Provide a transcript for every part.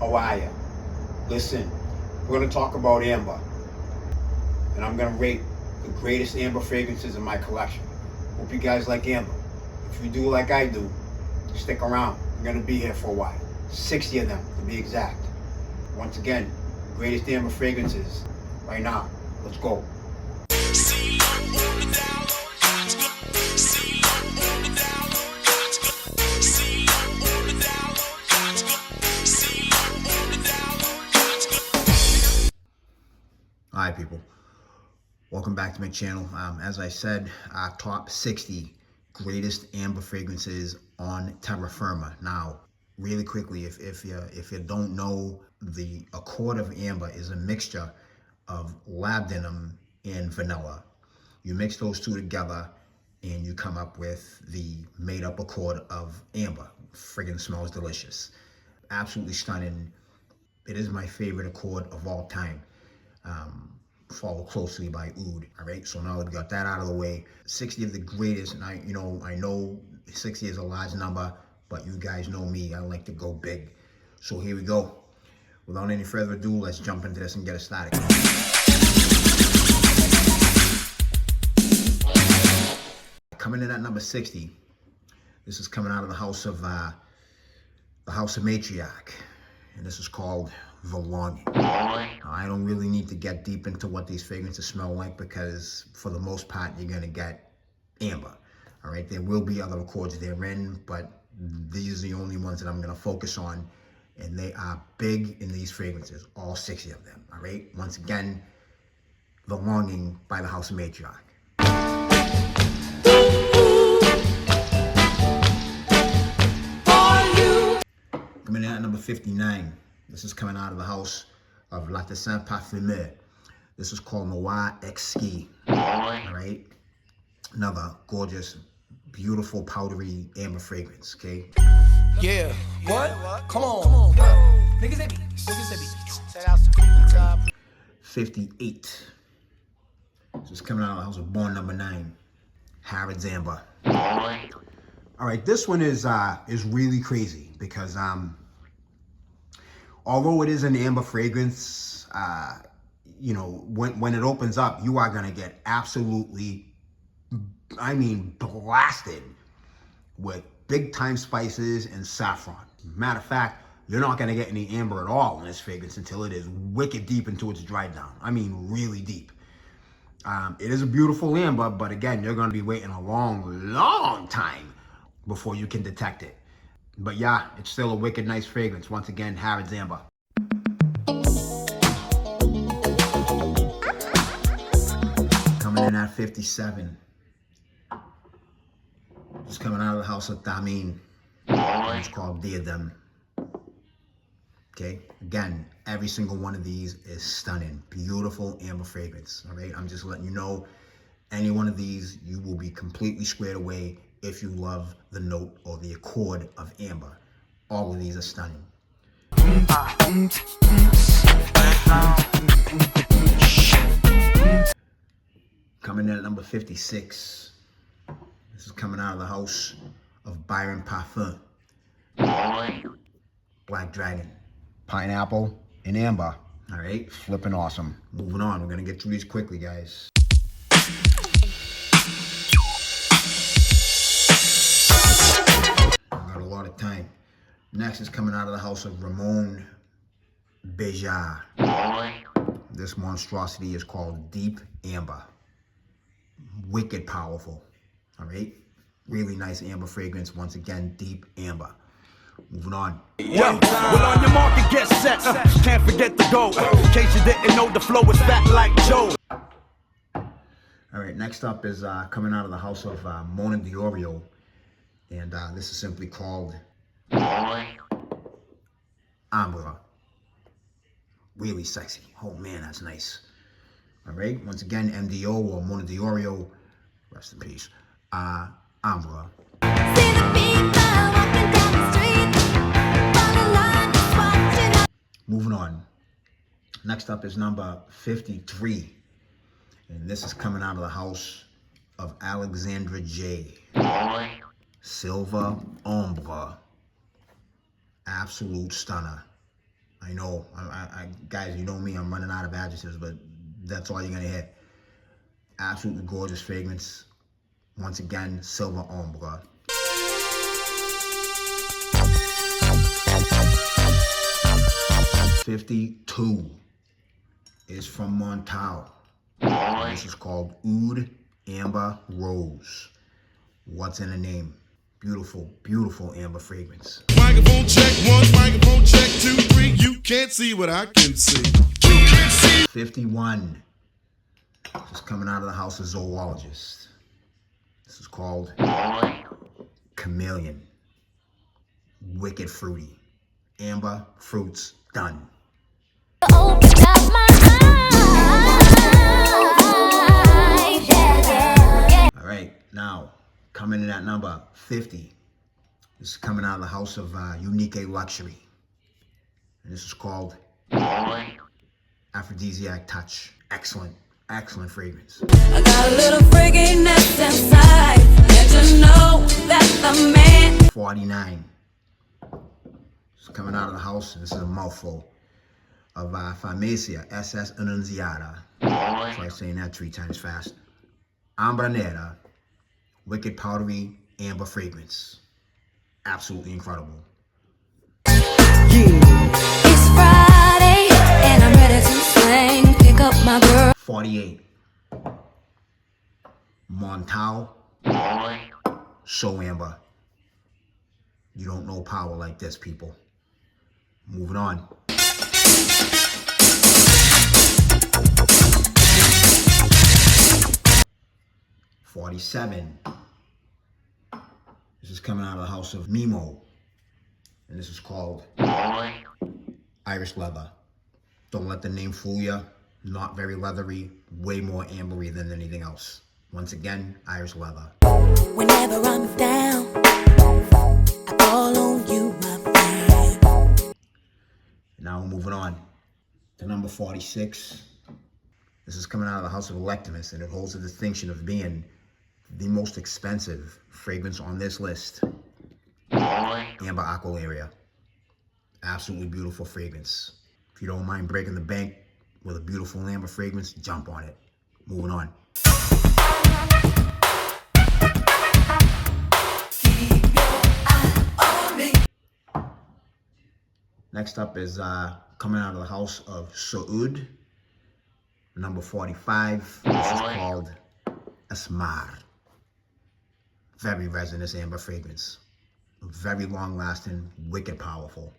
How are ya? Listen, we're gonna talk about amber, and I'm gonna rate the greatest amber fragrances in my collection. Hope you guys like amber. If you do like I do, stick around. I'm gonna be here for a while. 60 of them to be exact. Once again, greatest amber fragrances right now. Let's go. Hi people, welcome back to my channel. As I said, top 60 greatest amber fragrances on Terra Firma. Now, really quickly, if you don't know, the Accord of Amber is a mixture of labdanum and vanilla. You mix those two together and you come up with the made up Accord of Amber. Friggin' smells delicious. Absolutely stunning. It is my favorite Accord of all time. Followed closely by Oud. All right, so now we've got that out of the way. 60 of the greatest, and I know 60 is a large number, but you guys know me, I like to go big. So here we go. Without any further ado, let's jump into this and get it started. Coming in at number 60, this is coming out of the house of Matriarch, and this is called The Longing. Now, I don't really need to get deep into what these fragrances smell like because for the most part you're gonna get amber. All right, there will be other accords therein, but these are the only ones that I'm gonna focus on, and they are big in these fragrances, all 60 of them. All right, once again, The Longing by the House of Matriarch. Coming in at number 59. This is coming out of the house of La Saint Parfumé. This is called Noir Exquis. All right, another gorgeous, beautiful, powdery amber fragrance. Okay. Yeah. What? Come on. Niggas hit me. 58. This is coming out of the house of Born Number 9. Harrods Amber. All right, this one is really crazy because although it is an amber fragrance, when it opens up, you are gonna get absolutely, blasted with big time spices and saffron. Matter of fact, you're not gonna get any amber at all in this fragrance until it is wicked deep into its dry down. I mean, really deep. It is a beautiful amber, but again, you're gonna be waiting a long time before you can detect it. But yeah, it's still a wicked nice fragrance. Once again, Harrods Amber. Coming in at 57. It's coming out of the house of Thameen. It's called Diadem. Okay, again, every single one of these is stunning. Beautiful amber fragrance. All right, I'm just letting you know, any one of these, you will be completely squared away if you love the note or the accord of amber. All of these are stunning. Coming in at number 56. This is coming out of the house of Byron Parfum. Black Dragon. Pineapple and amber. All right, flipping awesome. Moving on, we're gonna get through these quickly, guys. A lot of time. Next is coming out of the house of Ramon Bejar. This monstrosity is called Deep Amber. Wicked powerful. All right, really nice amber fragrance. Once again, Deep Amber. Moving on. Yeah, well, on your market, get set. Can't forget the goal. In case you didn't know, the flow is fat like Joe. All right, next up is coming out of the house of Mona Diorio. And this is simply called Ambra. Really sexy. Oh man, that's nice. All right, once again, MDO or Mona Diorio, rest in peace. Ambra. Moving on. Next up is number 53. And this is coming out of the house of Alexandra J. Silver Ombre. Absolute stunner. I know, guys, you know me, I'm running out of adjectives, but that's all you're gonna hear. Absolutely gorgeous fragrance. Once again, Silver Ombre. #52 is from Montal. This is called Oud Amber Rose. What's in the name? Beautiful, beautiful amber fragrance. Microphone check 1, microphone check 2, 3. You can't see what I can see. You can't see. 51. This is coming out of the house of Zoologist. This is called Chameleon. Wicked fruity. Amber fruits done. All right, now coming in at number 50. This is coming out of the house of Unique Luxury. And this is called Aphrodisiac Touch. Excellent, excellent fragrance. I got a little freakiness inside. Let you know that the man. 49. This is coming out of the house, and this is a mouthful of Farmacia SS Annunziata. Try saying that 3 times fast. Ambra Nera, wicked powdery amber fragrance. Absolutely incredible. It's Friday and I'm ready to sing. Pick up my girl. 48. Montal, So Amber. You don't know power like this, people. Moving on. 47. This is coming out of the house of Mimo. And this is called Irish Leather. Don't let the name fool you. Not very leathery, way more ambery than anything else. Once again, Irish Leather. Whenever I'm down, I call on you, my friend. Now we're moving on to number 46. This is coming out of the house of Electimus, and it holds the distinction of being the most expensive fragrance on this list. Amber Aqualaria. Absolutely beautiful fragrance. If you don't mind breaking the bank with a beautiful amber fragrance, jump on it. Moving on. Next up is coming out of the house of Saud. Number 45. This is called Asmar. Very resinous amber fragrance. Very long lasting, wicked powerful.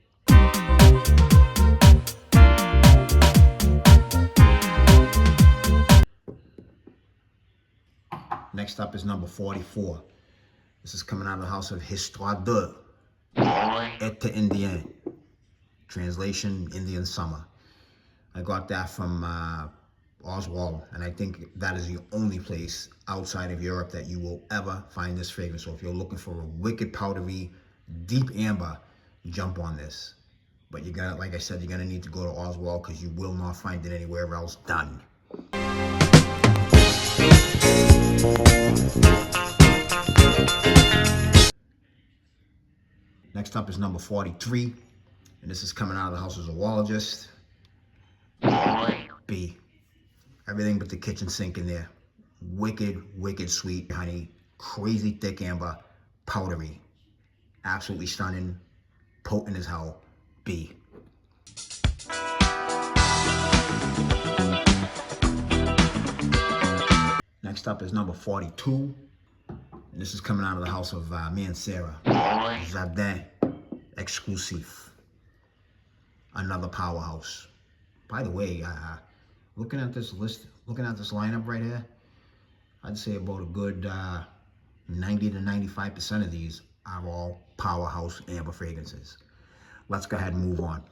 Next up is number 44. This is coming out of the house of Histoire de Été Indien. Translation, Indian Summer. I got that from Oswald, and I think that is the only place outside of Europe that you will ever find this fragrance. So if you're looking for a wicked powdery, deep amber, jump on this. But you gotta, like I said, you're gonna need to go to Oswald because you will not find it anywhere else done. Next up is number 43, and this is coming out of the house of Zoologist. B. Everything but the kitchen sink in there. Wicked, wicked sweet honey. Crazy thick amber. Powdery. Absolutely stunning. Potent as hell. B. Next up is number 42. And this is coming out of the house of Mancera. Jardin Exclusive. Another powerhouse. By the way, looking at this list, looking at this lineup right here, I'd say about a good 90 to 95% of these are all powerhouse amber fragrances. Let's go ahead and move on.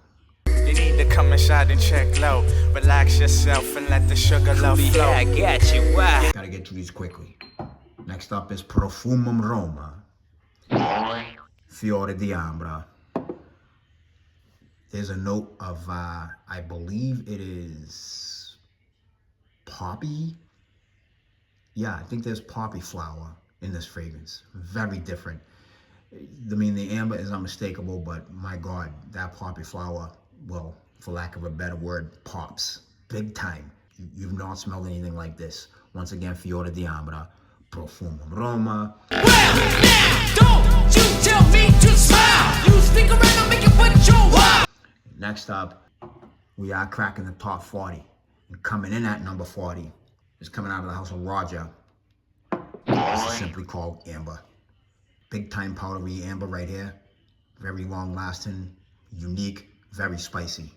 You need to come inside and check low. Relax yourself and let the sugar love flow. Yeah, I got you. Wow. Gotta get through these quickly. Next up is Profumum Roma. Fiore di Ambra. There's a note of, I believe it is poppy. Yeah, I think there's poppy flower in this fragrance. Very different. I mean, the amber is unmistakable, but my God, that poppy flower will for lack of a better word, pops. Big time. You've not smelled anything like this. Once again, Fiore Diambra, Profumo Roma. Well, now, don't you tell me to smile. You stick around and make it what you want. Next up, we are cracking the top 40. And coming in at number 40 is coming out of the house of Roger. This is simply called Amber. Big time powdery amber right here. Very long lasting, unique, very spicy.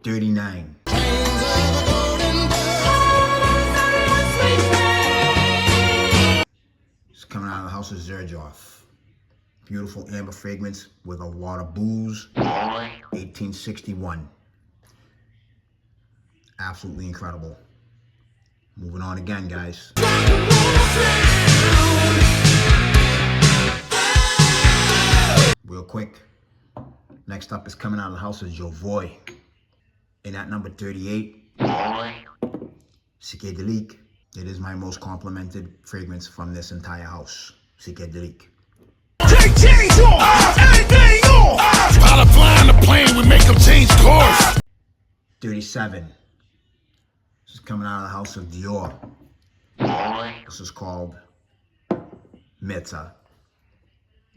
39. It's coming out of the house of Xerjoff. Beautiful amber fragrance with a lot of booze. 1861. Absolutely incredible. Moving on again, guys. Real quick. Next up is coming out of the house of Jovoy. And at number 38, Psychedelique. It is my most complimented fragrance from this entire house. Psychedelique. Pilot flying the plane, we make them change course. 37. This is coming out of the house of Dior. This is called Meta.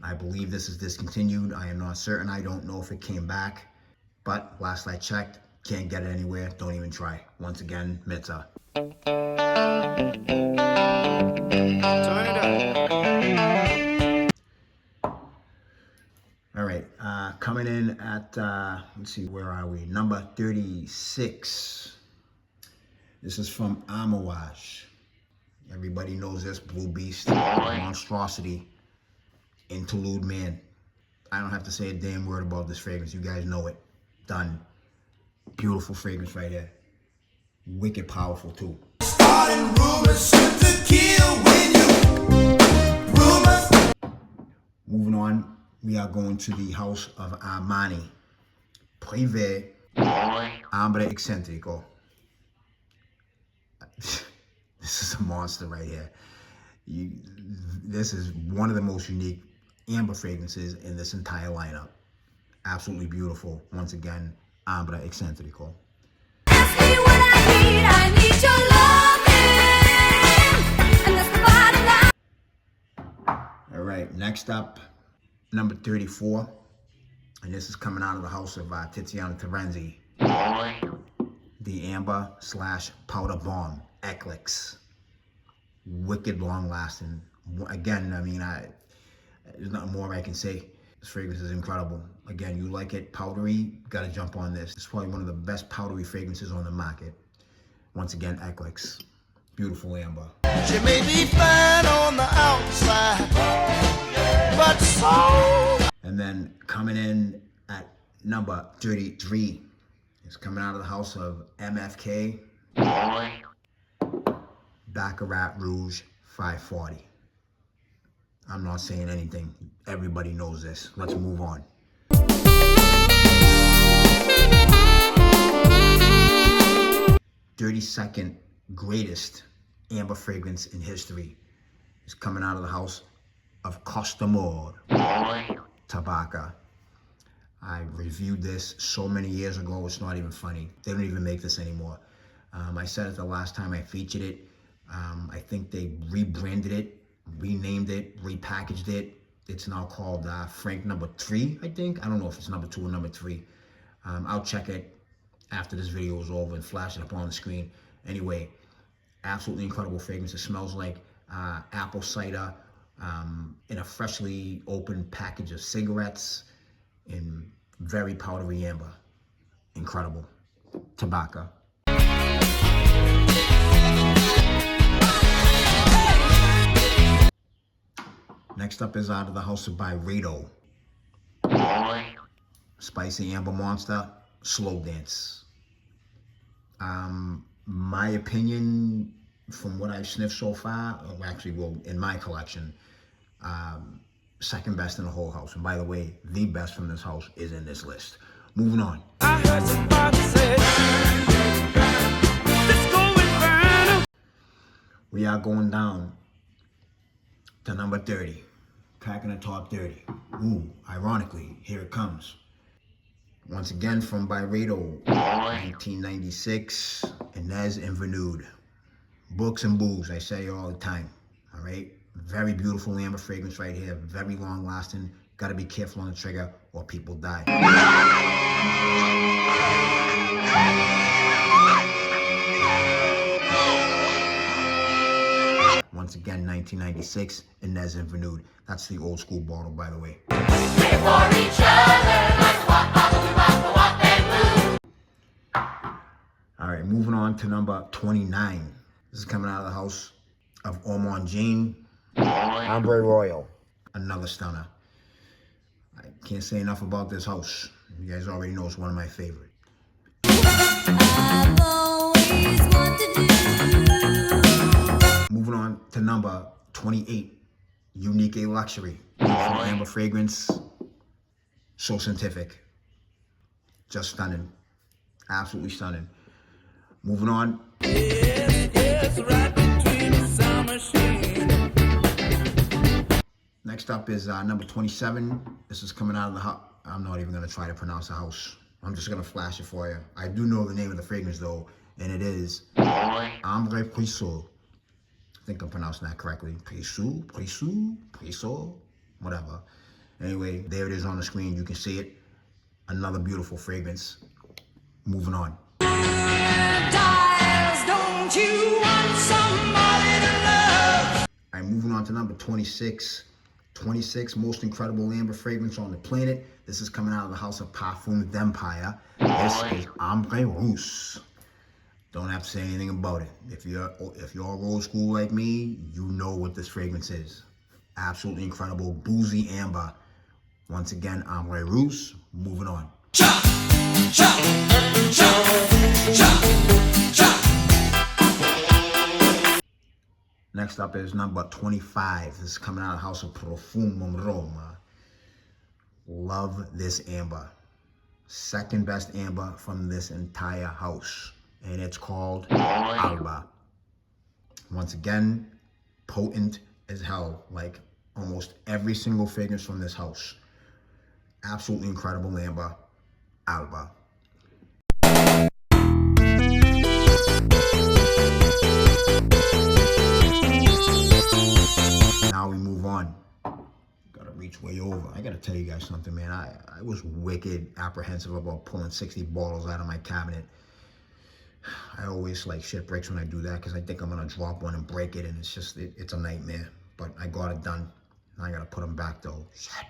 I believe this is discontinued. I am not certain. I don't know if it came back. But last I checked, can't get it anywhere. Don't even try. Once again, Meta. Turn it up. All right, coming in at, let's see, where are we? Number 36. This is from Amouage. Everybody knows this, Blue Beast, Monstrosity, Interlude Man. I don't have to say a damn word about this fragrance. You guys know it. Done. Beautiful fragrance right here. Wicked powerful too. Moving on, we are going to the house of Armani. Privé Ambre Eccentrico. This is a monster right here. This is one of the most unique amber fragrances in this entire lineup. Absolutely beautiful. Once again, Ambre Eccentrico. Ask me what I need your loving. And that's the bottom line. All right, next up, number 34. And this is coming out of the house of Tiziana Terenzi. The Amber / Powder Bomb, Eclix. Wicked long lasting. Again, I mean, there's nothing more I can say. This fragrance is incredible. Again, you like it powdery, gotta jump on this. It's probably one of the best powdery fragrances on the market. Once again, Eclix. Beautiful amber. She may be fine on the outside, but so. And then coming in at number 33 is coming out of the house of MFK. Baccarat Rouge 540. I'm not saying anything. Everybody knows this. Let's move on. '32nd greatest amber fragrance in history is coming out of the house of Costamor Tabacca. I reviewed this so many years ago, it's not even funny. They don't even make this anymore. I said it the last time I featured it. I think they rebranded it, renamed it, repackaged it. It's now called Frank number 3, I think. I don't know if it's number 2 or number 3. I'll check it after this video is over and flash it up on the screen. Anyway, absolutely incredible fragrance. It smells like apple cider in a freshly opened package of cigarettes in very powdery amber. Incredible. Tabacca. Next up is out of the house of Byredo. Spicy Amber Monster, Slow Dance. My opinion, from what I've sniffed so far, actually, well, in my collection, second best in the whole house. And by the way, the best from this house is in this list. Moving on. I heard somebody say, Disco Inferno. We are going down to number 30. Cracking the top 30. Ooh, ironically, here it comes. Once again from Byredo, 1996, Inez and Vanud. Books and booze, I say it all the time. All right, very beautiful amber fragrance right here, very long lasting. Got to be careful on the trigger or people die. Once again, 1996, Inez and Vanud. That's the old school bottle, by the way. All right, moving on to number 29. This is coming out of the house of Ormond Jane. Ambre Royal, another stunner. I can't say enough about this house. You guys already know it's one of my favorite. I've always wanted you. Moving on to number 28, Unique A Luxury. Beautiful amber fragrance, so scientific. Just stunning, absolutely stunning. Moving on. Next up is number 27. This is coming out of the house. I'm not even gonna try to pronounce the house. I'm just gonna flash it for you. I do know the name of the fragrance though, and it is Ambre Puiseux. I think I'm pronouncing that correctly. Puiseux, whatever. Anyway, there it is on the screen. You can see it. Another beautiful fragrance. Moving on. Don't you want somebody to love? All right, moving on to number 26. 26 most incredible amber fragrance on the planet. This is coming out of the house of Parfums d'Empire. This is Ambre Rousse. Don't have to say anything about it. If you're old school like me, you know what this fragrance is. Absolutely incredible, boozy amber. Once again, Ambre Rousse. Moving on. Next up is number 25. This is coming out of the house of Profumum Roma. Love this amber. Second best amber from this entire house. And it's called Alba. Once again, potent as hell. Like almost every single fragrance from this house. Absolutely incredible amber. Alba. Now we move on. Gotta reach way over. I gotta tell you guys something, man. I was wicked apprehensive about pulling 60 bottles out of my cabinet. I always like shit breaks when I do that because I think I'm gonna drop one and break it, and it's just it's a nightmare. But I got it done. Now I gotta put them back though. Shit.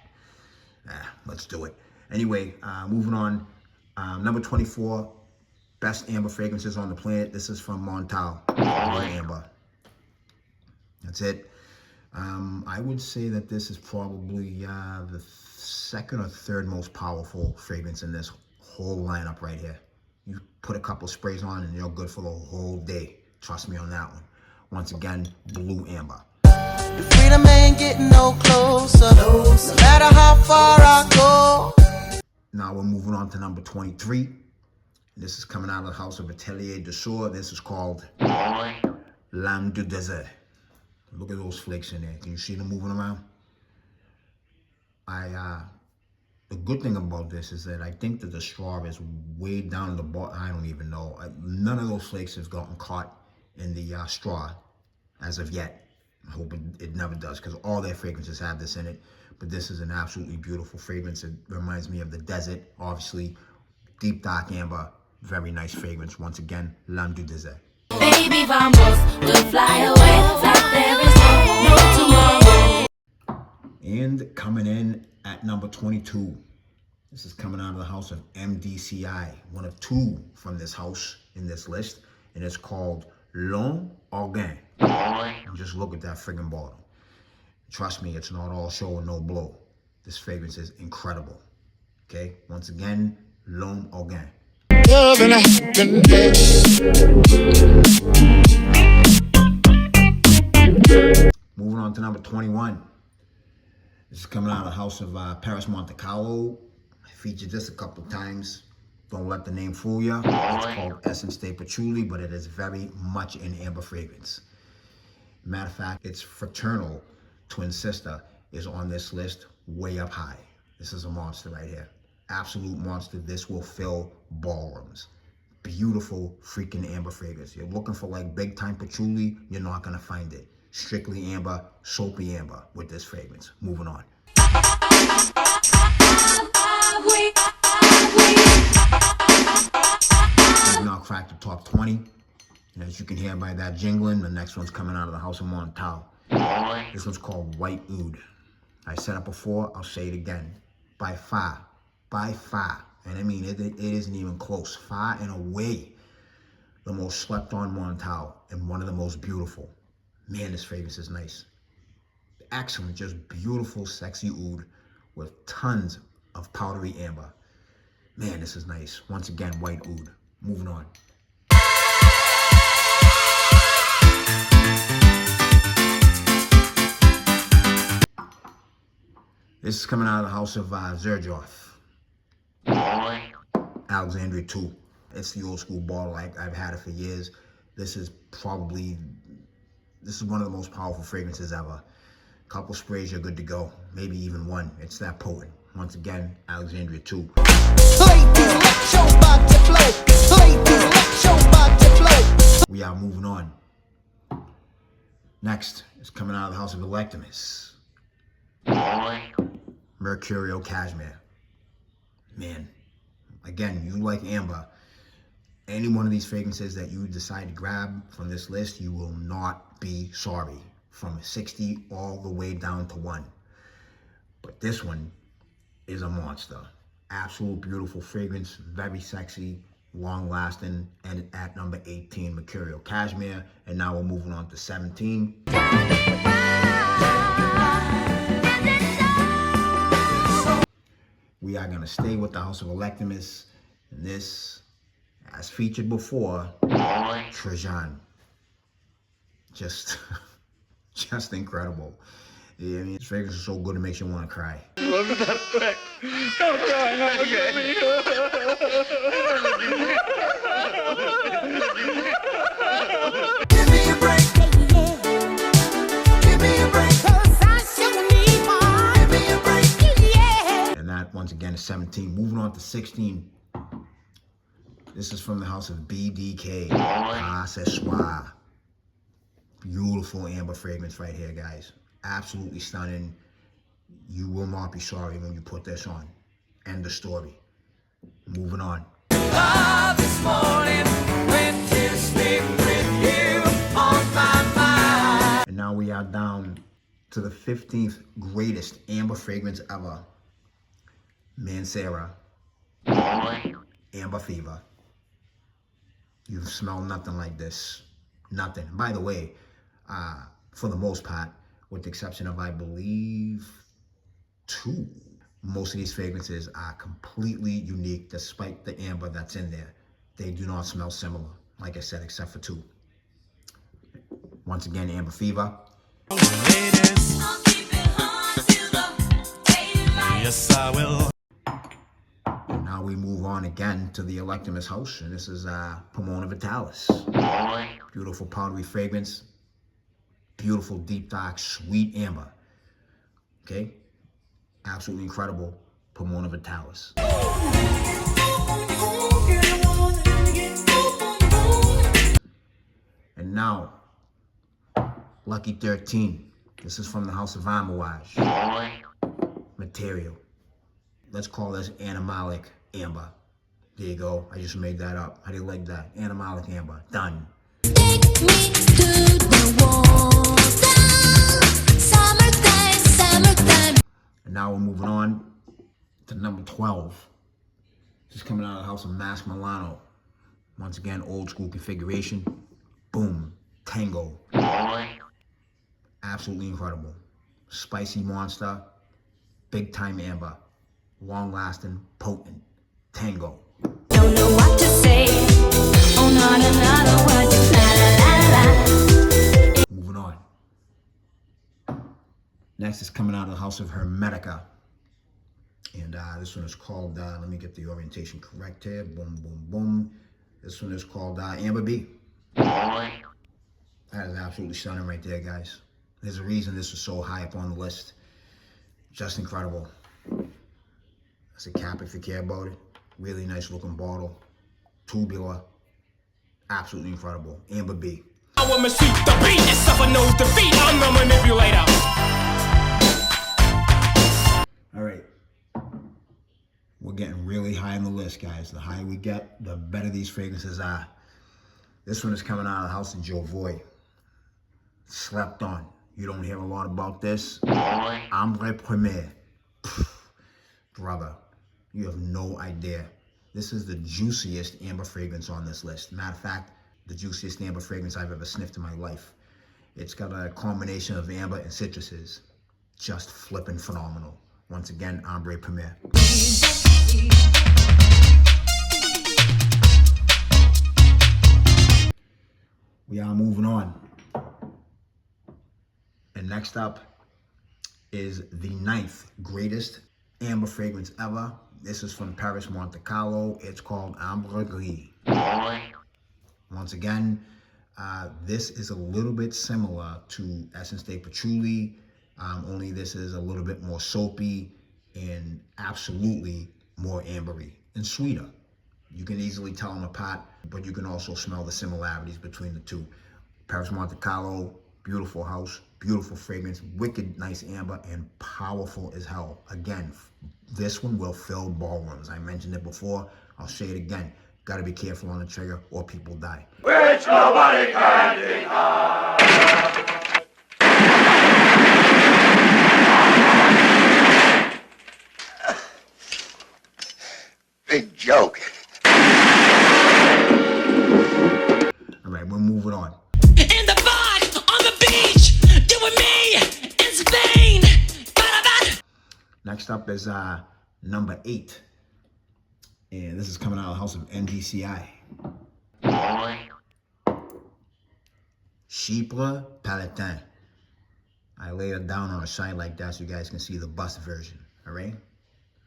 Let's do it. Anyway, moving on. Number 24, best amber fragrances on the planet. This is from Montal, Amber. That's it. I would say that this is probably the second or third most powerful fragrance in this whole lineup right here. You put a couple sprays on and you're good for the whole day. Trust me on that one. Once again, Blue Amber. The freedom ain't getting no closer, no matter how far I go. Now we're moving on to number 23. This is coming out of the house of Atelier de Sour. This is called L'Âme du Désert. Look at those flakes in there. Can you see them moving around? The good thing about this is that I think that the straw is way down at the bottom. I don't even know. None of those flakes have gotten caught in the straw as of yet. I hope it never does, because all their fragrances have this in it. But this is an absolutely beautiful fragrance. It reminds me of the desert, obviously. Deep dark amber, very nice fragrance. Once again, L'Âme du Désert. Baby, vamos, we'll fly away like there is no tomorrow. And coming in at number 22. This is coming out of the house of MDCI, one of two from this house in this list, and it's called L'Homme Organ. And just look at that friggin' bottle. Trust me, it's not all show and no blow. This fragrance is incredible. Okay, once again, L'Homme Organ. Moving on to number 21. This is coming out of the house of Paris Monte Carlo. I featured this a couple times. Don't let the name fool you. It's called Essence de Patchouli, but it is very much an amber fragrance. Matter of fact, its fraternal twin sister is on this list way up high. This is a monster right here. Absolute monster. This will fill ballrooms. Beautiful freaking amber fragrance. You're looking for like big time patchouli, you're not gonna find it. Strictly amber, soapy amber with this fragrance. Moving on. We've now cracked the top 20. And as you can hear by that jingling, the next one's coming out of the House of Montal. This one's called White Oud. I said it before, I'll say it again. By far, and I mean it isn't even close, far and away, the most slept on Montal and one of the most beautiful. Man, this fragrance is nice. Excellent, just beautiful, sexy oud with tons of powdery amber. Man, this is nice. Once again, White Oud. Moving on. This is coming out of the House of Xerjoff. Alexandria 2. It's the old school bottle. I've had it for years. This is one of the most powerful fragrances ever. Couple sprays, you're good to go. Maybe even one. It's that potent. Once again, Alexandria 2. Ladies, let your body flow. Ladies, let your body flow. We are moving on. Next is coming out of the House of Electimus. Mercurial Cashmere. Man, again, you like amber. Any one of these fragrances that you decide to grab from this list, you will not be sorry. From 60 all the way down to 1. But this one is a monster. Absolute beautiful fragrance, very sexy, long lasting, and at number 18, Mercurial Cashmere. And now we're moving on to 17. We are gonna stay with the House of Electimus, and this, as featured before, Trajan. Just incredible. Yeah, I mean, this fragrance is so good it makes you want to cry. Give me a break. Give me a break. Give me a break. And that, once again, is 17. Moving on to 16. This is from the House of BDK. Accessoire. Beautiful amber fragrance right here, guys. Absolutely stunning. You will not be sorry when you put this on. End of story. Moving on. This morning went to sleep with you on my mind. And now we are down to the 15th greatest amber fragrance ever. Mancera. Amber Fever. You've smelled nothing like this. Nothing. By the way, for the most part, with the exception of, I believe, 2, most of these fragrances are completely unique despite the amber that's in there. They do not smell similar, like I said, except for 2. Once again, Amber Fever. Yes, I will. And now we move on again to the Electimus House, and this is Pomona Vitalis. Beautiful powdery fragrance. Beautiful, deep, dark, sweet amber. Okay? Absolutely incredible. Pomona Vitalis. And now, Lucky 13. This is from the House of Amouage. Material. Let's call this Animalic Amber. There you go. I just made that up. How do you like that? Animalic Amber. Done. Take me to the water. Summertime. And now we're moving on to number 12. This is coming out of the House of Mas Milano. Once again, old school configuration. Boom. Tango. Absolutely incredible. Spicy monster. Big time amber. Long lasting, potent. Tango. Don't know what to say. Oh, not another word. La la la la. Moving on. Next is coming out of the House of Hermetica. And this one is called, let me get the orientation correct here. Boom, boom, boom. This one is called Amber B. That is absolutely stunning right there, guys. There's a reason this is so high up on the list. Just incredible. That's a cap if you care about it. Really nice looking bottle. Tubular. Absolutely incredible. Amber B. I will mislead the beat and suffer no defeat. I'm the manipulator. All right. We're getting really high on the list, guys. The higher we get, the better these fragrances are. This one is coming out of the house of Jovoy. Slept on. You don't hear a lot about this. Ambre Premier. Brother, you have no idea. This is the juiciest amber fragrance on this list. Matter of fact, the juiciest amber fragrance I've ever sniffed in my life. It's got a combination of amber and citruses. Just flipping phenomenal. Once again, Ambre Premier. We are moving on. And next up is the 9th greatest amber fragrance ever. This is from Paris Monte Carlo. It's called Ambre Gris. Once again, this is a little bit similar to Essence de Patchouli, only this is a little bit more soapy and absolutely more ambery and sweeter. You can easily tell them apart, but you can also smell the similarities between the two. Paris Monte Carlo, beautiful house, beautiful fragrance, wicked nice amber, and powerful as hell. Again, this one will fill ballrooms. I mentioned it before. I'll say it again. Got to be careful on the trigger or people die. Which nobody can deny. Big joke. All right, we're moving on. In the bar, on the beach, you and me, in Spain. Ba-da-ba. Next up is number 8. And this is coming out of the house of NGCI. Chypre Palatin. I laid it down on a side like that so you guys can see the bust version, all right?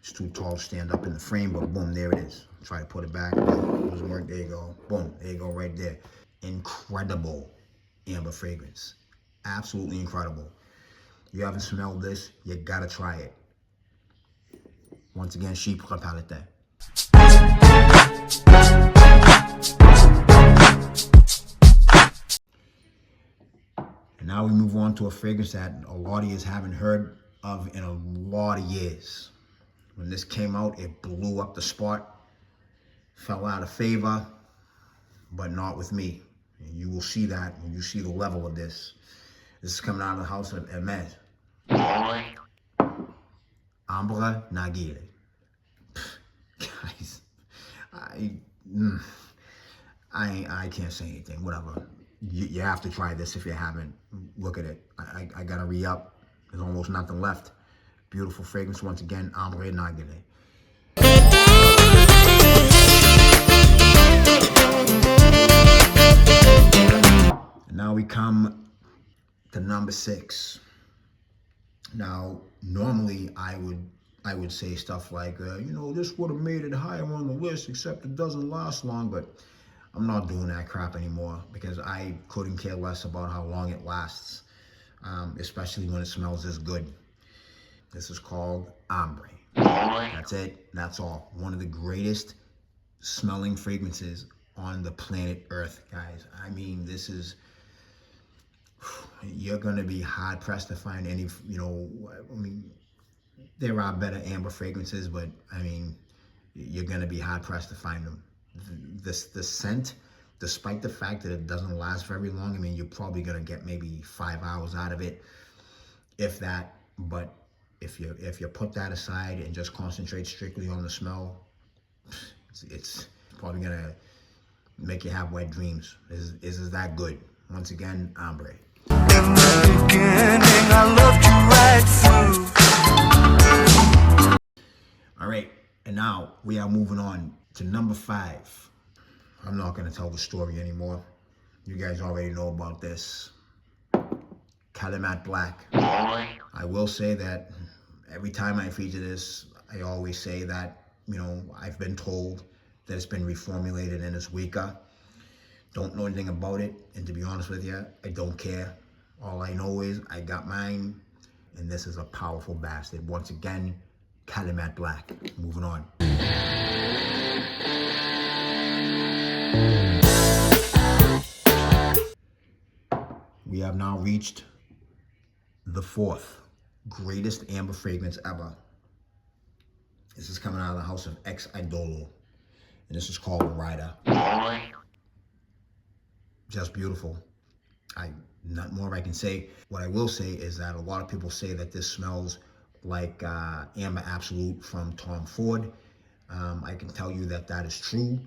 It's too tall to stand up in the frame, but boom, there it is. Try to put it back. Doesn't work. There you go. Boom. There you go right there. Incredible amber fragrance. Absolutely incredible. You haven't smelled this, you gotta try it. Once again, Chypre Palatin. And now we move on to a fragrance that a lot of you haven't heard of in a lot of years. When this came out, it blew up the spot, fell out of favor, but not with me. And you will see that when you see the level of this. This is coming out of the house of Hermes. Ambre Narguilé. Guys, I can't say anything. Whatever. You have to try this if you haven't. Look at it. I gotta re-up. There's almost nothing left. Beautiful fragrance once again. Ambre Narguilé. And now we come to number 6. Now, normally I would say stuff like, you know, this would have made it higher on the list, except it doesn't last long, but I'm not doing that crap anymore because I couldn't care less about how long it lasts, especially when it smells this good. This is called Ambre. That's it. That's all. One of the greatest smelling fragrances on the planet Earth, guys. I mean, this is... You're going to be hard-pressed to find any, you know, I mean, there are better amber fragrances, but, I mean, you're going to be hard-pressed to find them. The scent, despite the fact that it doesn't last very long, I mean, you're probably going to get maybe 5 hours out of it, if that. But if you put that aside and just concentrate strictly on the smell, it's probably going to make you have wet dreams. Is that good? Once again, Ambre. In the beginning, I loved you right through. All right, and now we are moving on to number 5. I'm not going to tell the story anymore. You guys already know about this. Calumet Black. I will say that every time I feature this, I always say that, you know, I've been told that it's been reformulated and it's weaker. Don't know anything about it, and to be honest with you, I don't care. All I know is I got mine, and this is a powerful bastard. Once again, Calumet Black. Moving on. We have now reached the fourth greatest amber fragrance ever. This is coming out of the house of Ex Idolo, and this is called Rider. Just beautiful. Not more I can say. What I will say is that a lot of people say that this smells like Amber Absolute from Tom Ford. I can tell you that that is true.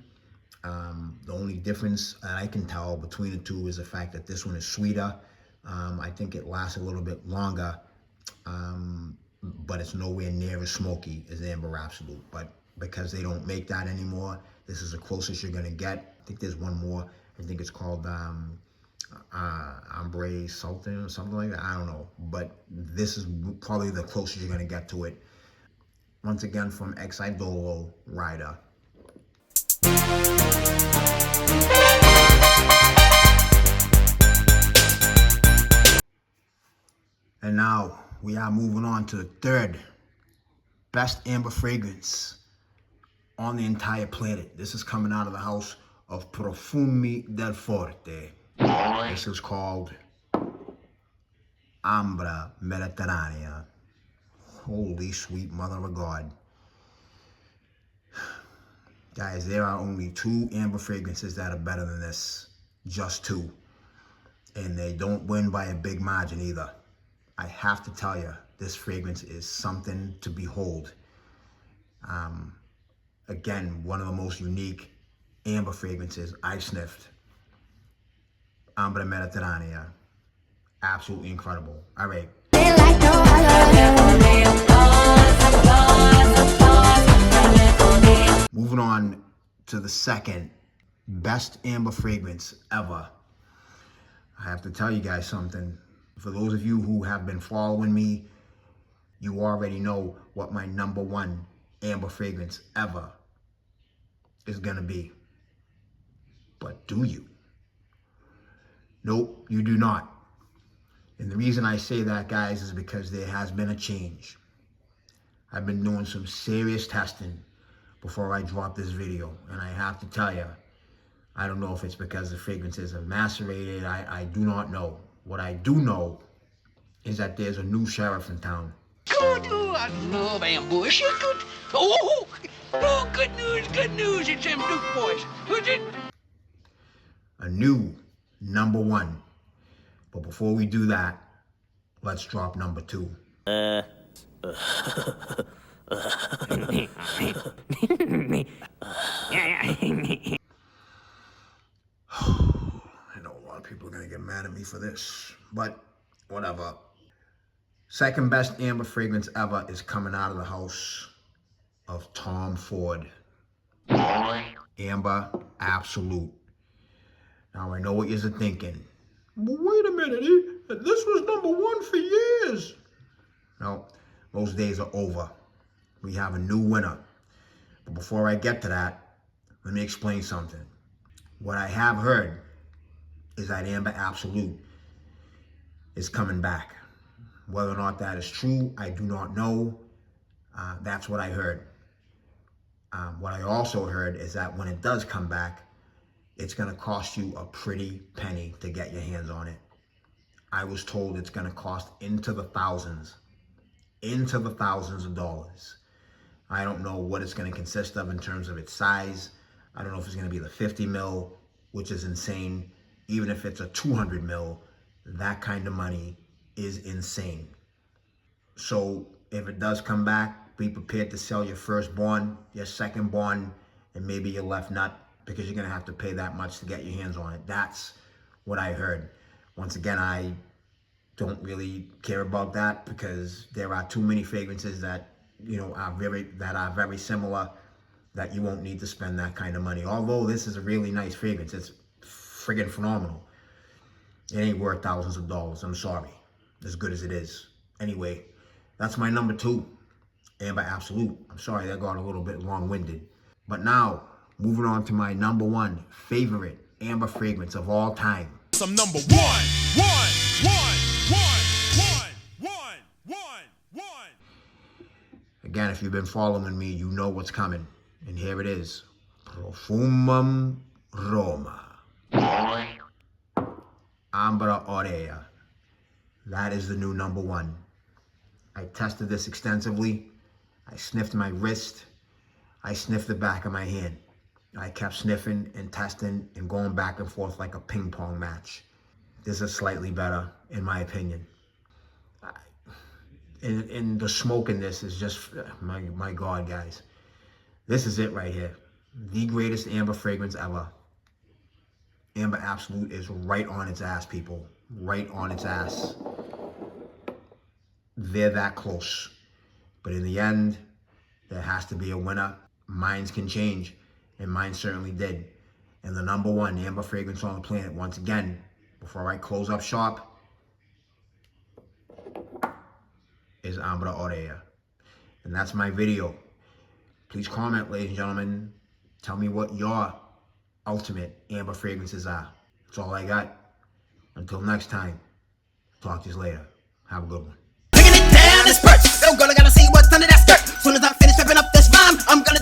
The only difference that I can tell between the two is the fact that this one is sweeter. I think it lasts a little bit longer, but it's nowhere near as smoky as Amber Absolute. But because they don't make that anymore, this is the closest you're gonna get. I think there's one more. I think it's called Ambre Sultan or something like that. I don't know, but this is probably the closest you're gonna get to it. Once again, from Ex Idolo, Rider. And now we are moving on to the third best amber fragrance on the entire planet. This is coming out of the house of Profumi del Forte. This is called Ambra Mediterranea. Holy sweet mother of God. Guys, there are only 2 amber fragrances that are better than this. Just 2. And they don't win by a big margin either. I have to tell you, this fragrance is something to behold. Again, one of the most unique amber fragrances I've sniffed. Ambra Mediterranea. Absolutely incredible. All right. Moving on to the second best amber fragrance ever. I have to tell you guys something. For those of you who have been following me, you already know what my number 1 amber fragrance ever is gonna be. But do you? Nope, you do not. And the reason I say that, guys, is because there has been a change. I've been doing some serious testing before I drop this video. And I have to tell you, I don't know if it's because the fragrances have macerated. I do not know. What I do know is that there's a new sheriff in town. Good, oh, I love ambush. Good. Oh, good news. It's them Duke boys. Who's it? A new number 1. But before we do that, let's drop number 2. I know a lot of people are gonna get mad at me for this, but whatever. Second best amber fragrance ever is coming out of the house of Tom Ford. Amber Absolute. Now I know what you're thinking. But wait a minute, this was number 1 for years. No, those days are over. We have a new winner. But before I get to that, let me explain something. What I have heard is that Amber Absolute is coming back. Whether or not that is true, I do not know. That's what I heard. What I also heard is that when it does come back, it's gonna cost you a pretty penny to get your hands on it. I was told it's gonna cost into the thousands of dollars. I don't know what it's gonna consist of in terms of its size. I don't know if it's gonna be the 50 mil, which is insane. Even if it's a 200 mil, that kind of money is insane. So if it does come back, be prepared to sell your firstborn, your secondborn, and maybe your left nut, because you're gonna have to pay that much to get your hands on it. That's what I heard. Once again, I don't really care about that because there are too many fragrances that are very similar that you won't need to spend that kind of money. Although this is a really nice fragrance, it's friggin' phenomenal. It ain't worth thousands of dollars. I'm sorry, as good as it is. Anyway, that's my number 2, Amber Absolute. I'm sorry that got a little bit long-winded. But now, moving on to my number 1 favorite amber fragrance of all time. Some number 1. Again, if you've been following me, you know what's coming. And here it is. Profumum Roma. Ambra Aurea. That is the new #1. I tested this extensively. I sniffed my wrist. I sniffed the back of my hand. I kept sniffing and testing and going back and forth like a ping pong match. This is slightly better, in my opinion. And the smoke in this is just, my God, guys. This is it right here. The greatest amber fragrance ever. Amber Absolute is right on its ass, people. Right on its ass. They're that close. But in the end, there has to be a winner. Minds can change, and mine certainly did. And the #1 amber fragrance on the planet, once again, before I close up shop, is Ambra Aurea. And that's my video. Please comment, ladies and gentlemen. Tell me what your ultimate amber fragrances are. That's all I got. Until next time, talk to you later. Have a good one. Taking it down, it's perch. Still gonna gotta see what's under that skirt. Soon as I finish stepping up this rhyme, I'm gonna